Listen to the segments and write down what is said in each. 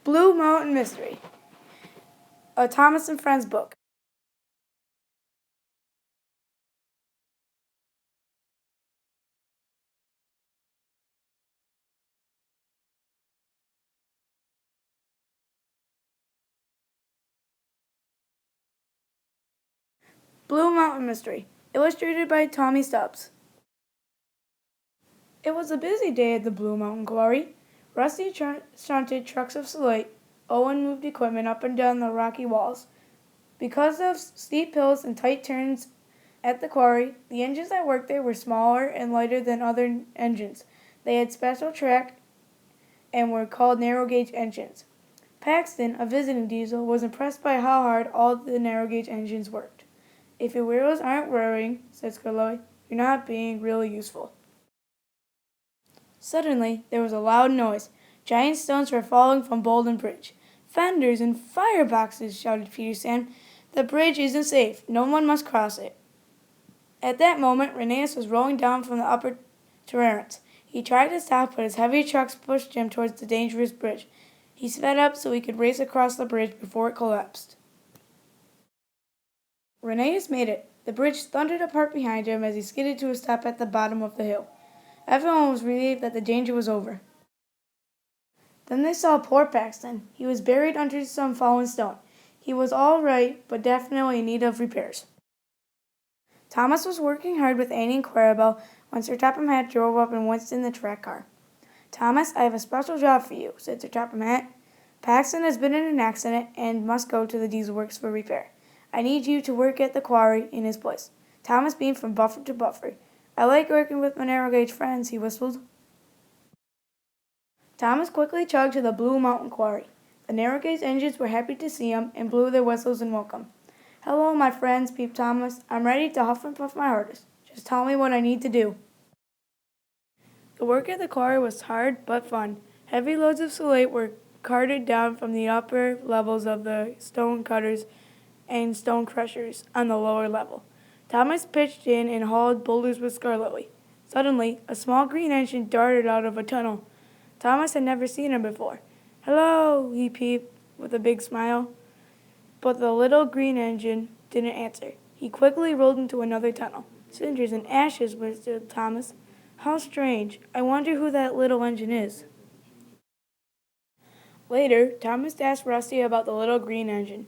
Blue Mountain Mystery, a Thomas and Friends book. Blue Mountain Mystery, illustrated by Tommy Stubbs. It was a busy day at the Blue Mountain Quarry. Rusty shunted trucks of slate. Owen moved equipment up and down the rocky walls. Because of steep hills and tight turns at the quarry, the engines that worked there were smaller and lighter than other engines. They had special track and were called narrow gauge engines. Paxton, a visiting diesel, was impressed by how hard all the narrow gauge engines worked. "If your wheels aren't whirring," said Scarloy, "you're not being really useful." Suddenly, there was a loud noise. Giant stones were falling from Bolden Bridge. "Fenders and fireboxes!" shouted Peter Sam. "The bridge isn't safe. No one must cross it." At that moment, Rheneas was rolling down from the upper terrace. He tried to stop, but his heavy trucks pushed him towards the dangerous bridge. He sped up so he could race across the bridge before it collapsed. Rheneas made it. The bridge thundered apart behind him as he skidded to a stop at the bottom of the hill. Everyone was relieved that the danger was over. Then they saw poor Paxton. He was buried under some fallen stone. He was all right, but definitely in need of repairs. Thomas was working hard with Annie and Clarabelle when Sir Topham Hatt drove up and Winston in the track car. "Thomas, I have a special job for you," said Sir Topham Hatt. "Paxton has been in an accident and must go to the diesel works for repair. I need you to work at the quarry in his place." Thomas beamed from buffer to buffer. "I like working with my narrow gauge friends," he whistled. Thomas quickly chugged to the Blue Mountain Quarry. The narrow gauge engines were happy to see him and blew their whistles in welcome. "Hello, my friends," peeped Thomas. "I'm ready to huff and puff my hardest. Just tell me what I need to do." The work at the quarry was hard but fun. Heavy loads of slate were carted down from the upper levels of the stone cutters and stone crushers on the lower level. Thomas pitched in and hauled boulders with Scarloey. Suddenly, a small green engine darted out of a tunnel. Thomas had never seen him before. "Hello," he peeped with a big smile. But the little green engine didn't answer. He quickly rolled into another tunnel. "Cinders and ashes," whispered Thomas. "How strange. I wonder who that little engine is." Later, Thomas asked Rusty about the little green engine.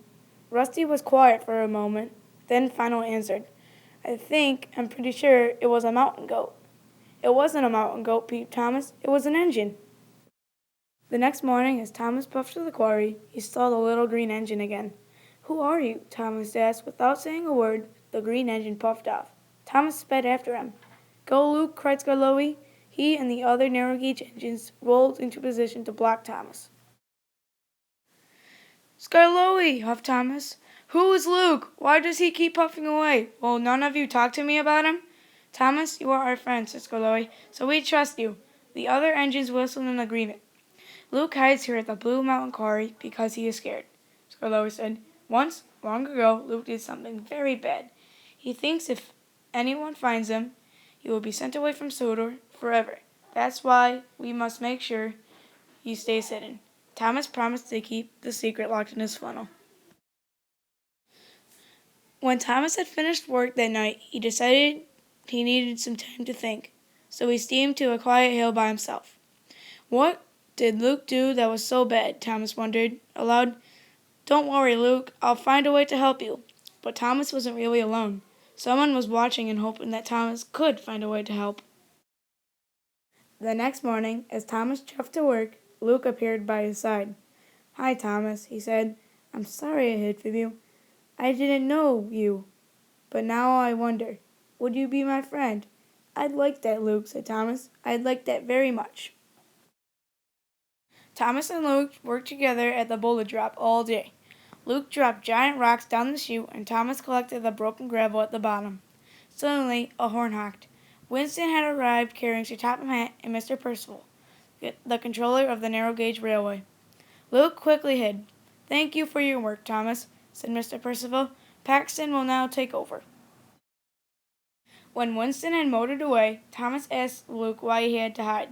Rusty was quiet for a moment, then finally answered, I'm pretty sure it was a mountain goat." "It wasn't a mountain goat," peeped Thomas. "It was an engine." The next morning, as Thomas puffed to the quarry, he saw the little green engine again. "Who are you?" Thomas asked. Without saying a word, the green engine puffed off. Thomas sped after him. "Go, Luke!" cried Scarloey. He and the other narrow-gauge engines rolled into position to block Thomas. "Scarloey!" huffed Thomas. "Who is Luke? Why does he keep puffing away? Will none of you talk to me about him?" "Thomas, you are our friend," said Scarloey, "so we trust you." The other engines whistled in agreement. "Luke hides here at the Blue Mountain Quarry because he is scared," Scarloey said. "Once, long ago, Luke did something very bad. He thinks if anyone finds him, he will be sent away from Sodor forever. That's why we must make sure he stays hidden." Thomas promised to keep the secret locked in his funnel. When Thomas had finished work that night, he decided he needed some time to think, so he steamed to a quiet hill by himself. What did Luke do that was so bad? Thomas wondered aloud. "Don't worry, Luke. I'll find a way to help you." But Thomas wasn't really alone. Someone was watching and hoping that Thomas could find a way to help. The next morning, as Thomas chuffed to work, Luke appeared by his side. "Hi, Thomas," he said. "I'm sorry I hid from you. I didn't know you. But now I wonder, would you be my friend?" "I'd like that, Luke," said Thomas. "I'd like that very much." Thomas and Luke worked together at the boulder drop all day. Luke dropped giant rocks down the chute, and Thomas collected the broken gravel at the bottom. Suddenly, a horn honked. Winston had arrived carrying Sir Topham Hatt and Mr. Percival, the controller of the narrow gauge railway. Luke quickly hid. "Thank you for your work, Thomas," said Mr. Percival. "Paxton will now take over." When Winston had motored away, Thomas asked Luke why he had to hide.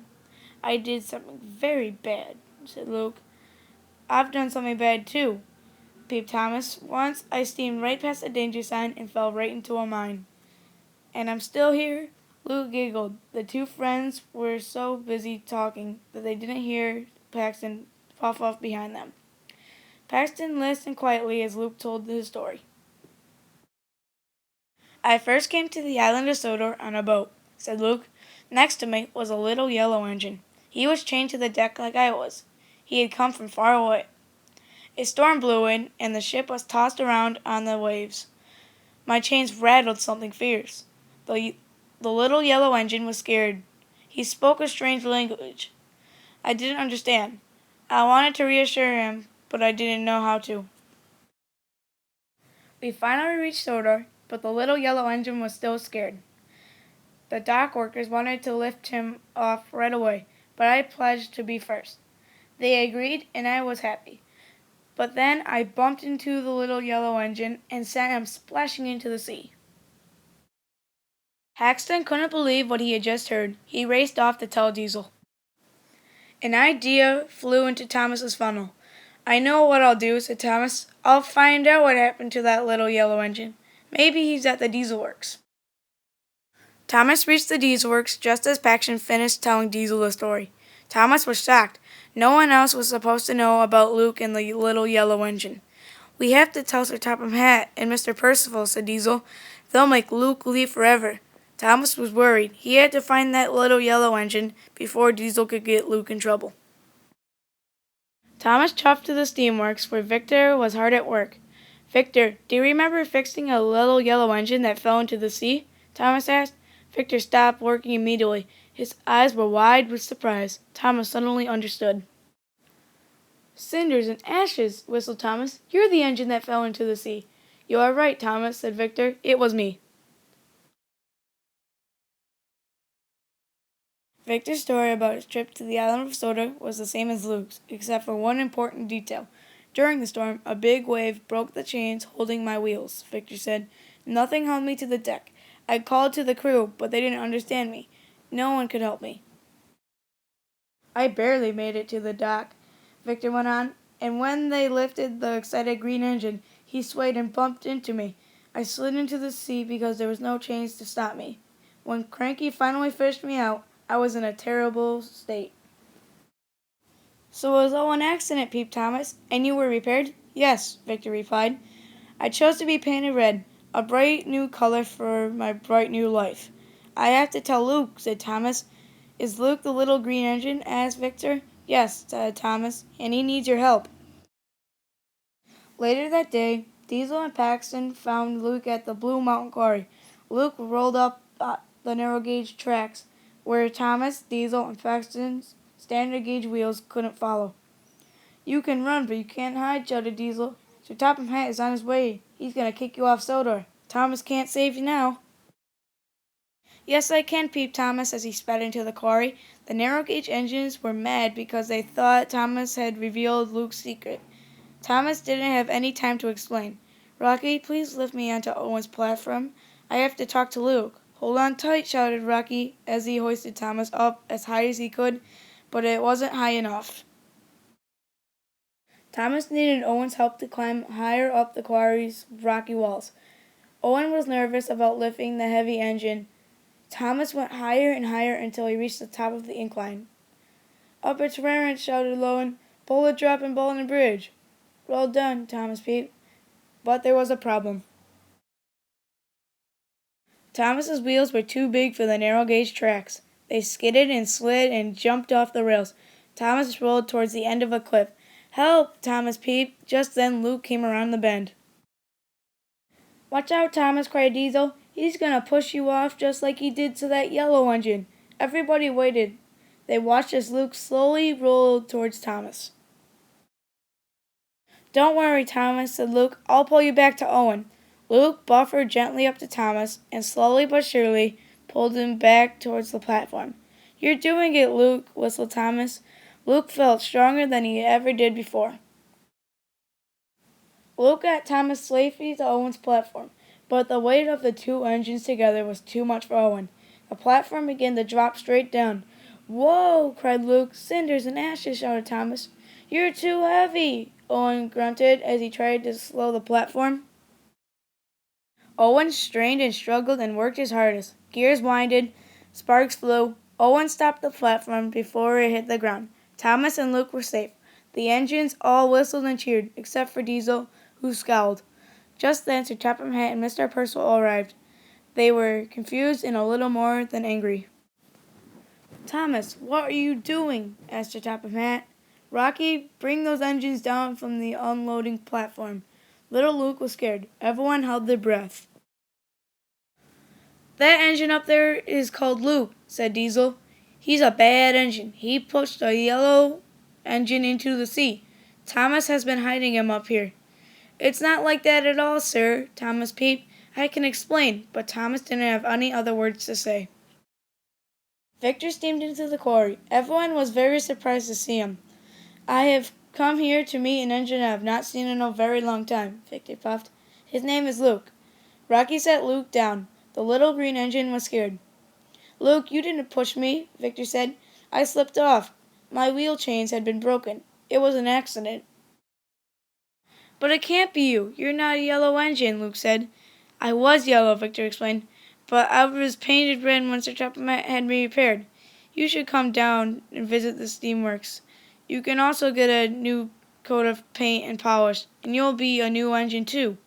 "I did something very bad," said Luke. I've done something bad too, peeped Thomas. Once I steamed right past the danger sign and fell right into a mine. And I'm still here? Luke giggled. The two friends were so busy talking that they didn't hear Paxton puff off behind them. Paxton listened quietly as Luke told his story. I first came to the island of Sodor on a boat, said Luke. Next to me was a little yellow engine. He was chained to the deck like I was. He had come from far away. A storm blew in, and the ship was tossed around on the waves. My chains rattled something fierce. The little yellow engine was scared. He spoke a strange language. I didn't understand. I wanted to reassure him, but I didn't know how to. We finally reached Sodor, but the little yellow engine was still scared. The dock workers wanted to lift him off right away, but I pledged to be first. They agreed, and I was happy. But then I bumped into the little yellow engine and sent him splashing into the sea. Paxton couldn't believe what he had just heard. He raced off to tell Diesel. An idea flew into Thomas's funnel. I know what I'll do, said Thomas. I'll find out what happened to that little yellow engine. Maybe he's at the Diesel Works. Thomas reached the Diesel Works just as Paxton finished telling Diesel the story. Thomas was shocked. No one else was supposed to know about Luke and the little yellow engine. We have to tell Sir Topham Hatt and Mr. Percival, said Diesel. They'll make Luke leave forever. Thomas was worried. He had to find that little yellow engine before Diesel could get Luke in trouble. Thomas chuffed to the steamworks where Victor was hard at work. Victor, do you remember fixing a little yellow engine that fell into the sea? Thomas asked. Victor stopped working immediately. His eyes were wide with surprise. Thomas suddenly understood. Cinders and ashes, whistled Thomas. You're the engine that fell into the sea. You are right, Thomas, said Victor. It was me. Victor's story about his trip to the island of Sodor was the same as Luke's, except for one important detail. During the storm, a big wave broke the chains holding my wheels, Victor said. Nothing held me to the deck. I called to the crew, but they didn't understand me. No one could help me. I barely made it to the dock, Victor went on, and when they lifted the excited green engine, he swayed and bumped into me. I slid into the sea because there was no chains to stop me. When Cranky finally fished me out, I was in a terrible state. So it was all an accident, peeped Thomas, and you were repaired? Yes, Victor replied. I chose to be painted red, a bright new color for my bright new life. I have to tell Luke, said Thomas. Is Luke the little green engine? Asked Victor. Yes, said Thomas, and he needs your help. Later that day, Diesel and Paxton found Luke at the Blue Mountain Quarry. Luke rolled up the narrow gauge tracks, where Thomas, Diesel, and Paxton's standard gauge wheels couldn't follow. You can run, but you can't hide, shouted Diesel. Sir Topham Hatt is on his way. He's going to kick you off Sodor. Thomas can't save you now. Yes, I can, peeped Thomas as he sped into the quarry. The narrow gauge engines were mad because they thought Thomas had revealed Luke's secret. Thomas didn't have any time to explain. Rocky, please lift me onto Owen's platform. I have to talk to Luke. Hold on tight, shouted Rocky as he hoisted Thomas up as high as he could, but it wasn't high enough. Thomas needed Owen's help to climb higher up the quarry's rocky walls. Owen was nervous about lifting the heavy engine. Thomas went higher and higher until he reached the top of the incline. Up at Terrence, shouted Lowen. Bullet drop and ball in the bridge. Well done, Thomas peeped. But there was a problem. Thomas's wheels were too big for the narrow gauge tracks. They skidded and slid and jumped off the rails. Thomas rolled towards the end of a cliff. Help! Thomas peeped. Just then Luke came around the bend. Watch out, Thomas, cried Diesel. He's going to push you off just like he did to that yellow engine. Everybody waited. They watched as Luke slowly rolled towards Thomas. Don't worry, Thomas, said Luke. I'll pull you back to Owen. Luke buffered gently up to Thomas and slowly but surely pulled him back towards the platform. You're doing it, Luke, whistled Thomas. Luke felt stronger than he ever did before. Luke got Thomas safely to Owen's platform, but the weight of the two engines together was too much for Owen. The platform began to drop straight down. Whoa, cried Luke. Cinders and ashes, shouted Thomas. "You're too heavy," Owen grunted as he tried to slow the platform. Owen strained and struggled and worked his hardest. Gears winded, sparks flew. Owen stopped the platform before it hit the ground. Thomas and Luke were safe. The engines all whistled and cheered, except for Diesel, who scowled. Just then Sir Topham Hatt and Mr. Percival arrived. They were confused and a little more than angry. "Thomas, what are you doing?" asked Sir Topham Hatt. "Rocky, bring those engines down from the unloading platform." Little Luke was scared. Everyone held their breath. "That engine up there is called Luke," said Diesel. "He's a bad engine. He pushed a yellow engine into the sea. Thomas has been hiding him up here." "It's not like that at all, sir," Thomas peeped. "I can explain," but Thomas didn't have any other words to say. Victor steamed into the quarry. Everyone was very surprised to see him. "I have come here to meet an engine I have not seen in a very long time," Victor puffed. "His name is Luke." Rocky set Luke down. The little green engine was scared. "Luke, you didn't push me," Victor said. "I slipped off. My wheel chains had been broken. It was an accident." "But it can't be you. You're not a yellow engine," Luke said. "I was yellow," Victor explained, "but I was painted red when Sir Topham had me repaired. You should come down and visit the steamworks. You can also get a new coat of paint and polish, and you'll be a new engine too."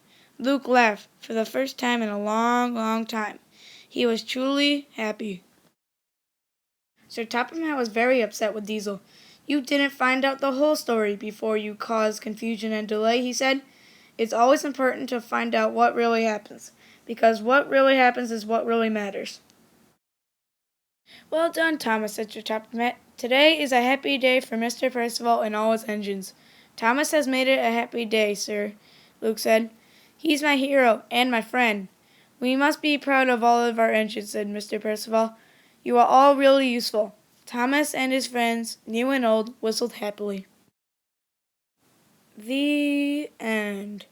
Luke laughed for the first time in a long, long time. He was truly happy. Sir Topham Hatt was very upset with Diesel. "You didn't find out the whole story before you caused confusion and delay," he said. "It's always important to find out what really happens, because what really happens is what really matters." "Well done, Thomas," said Sir Topham Hatt. "Today is a happy day for Mr. Percival and all his engines." "Thomas has made it a happy day, sir," Luke said. "He's my hero and my friend." "We must be proud of all of our engines," said Mr. Percival. "You are all really useful." Thomas and his friends, new and old, whistled happily. The end.